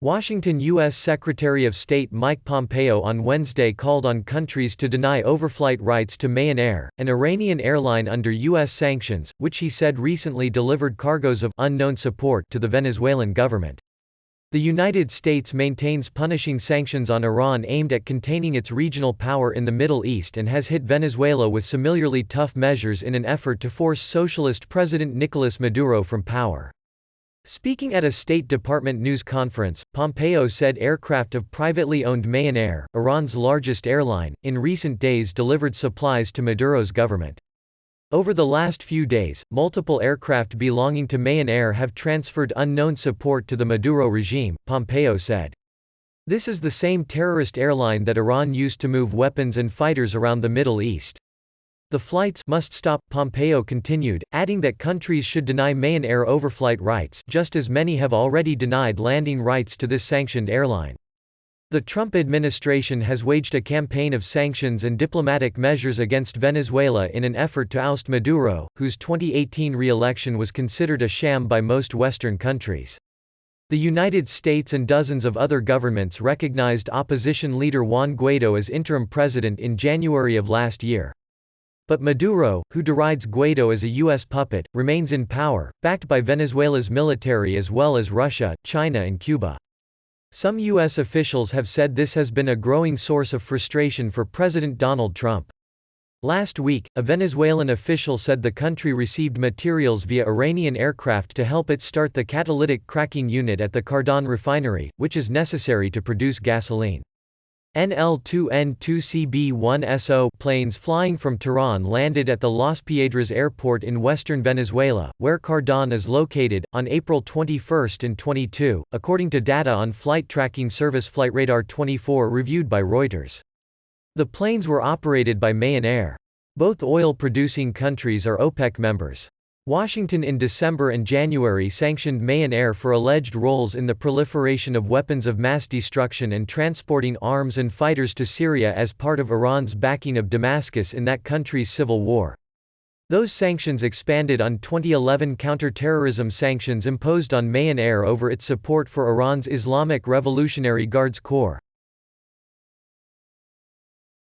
Washington U.S. Secretary of State Mike Pompeo on Wednesday called on countries to deny overflight rights to Mayan Air, an Iranian airline under U.S. sanctions, which he said recently delivered cargoes of unknown support to the Venezuelan government. The United States maintains punishing sanctions on Iran aimed at containing its regional power in the Middle East and has hit Venezuela with similarly tough measures in an effort to force socialist President Nicolas Maduro from power. Speaking at a State Department news conference, Pompeo said aircraft of privately owned Mayan Air, Iran's largest airline, in recent days delivered supplies to Maduro's government. Over the last few days, multiple aircraft belonging to Mayan Air have transferred unknown support to the Maduro regime, Pompeo said. This is the same terrorist airline that Iran used to move weapons and fighters around the Middle East. The flights must stop, Pompeo continued, adding that countries should deny Mayan Air overflight rights, just as many have already denied landing rights to this sanctioned airline. The Trump administration has waged a campaign of sanctions and diplomatic measures against Venezuela in an effort to oust Maduro, whose 2018 re-election was considered a sham by most Western countries. The United States and dozens of other governments recognized opposition leader Juan Guaido as interim president in January of last year. But Maduro, who derides Guaido as a U.S. puppet, remains in power, backed by Venezuela's military as well as Russia, China and Cuba. Some U.S. officials have said this has been a growing source of frustration for President Donald Trump. Last week, a Venezuelan official said the country received materials via Iranian aircraft to help it start the catalytic cracking unit at the Cardon refinery, which is necessary to produce gasoline. NL-2N-2CB-1SO planes flying from Tehran landed at the Las Piedras airport in western Venezuela, where Cardon is located, on April 21 and 22, according to data on flight tracking service Flightradar 24 reviewed by Reuters. The planes were operated by Mayan Air. Both oil-producing countries are OPEC members. Washington in December and January sanctioned Mayan Air for alleged roles in the proliferation of weapons of mass destruction and transporting arms and fighters to Syria as part of Iran's backing of Damascus in that country's civil war. Those sanctions expanded on 2011 counter-terrorism sanctions imposed on Mayan Air over its support for Iran's Islamic Revolutionary Guards Corps.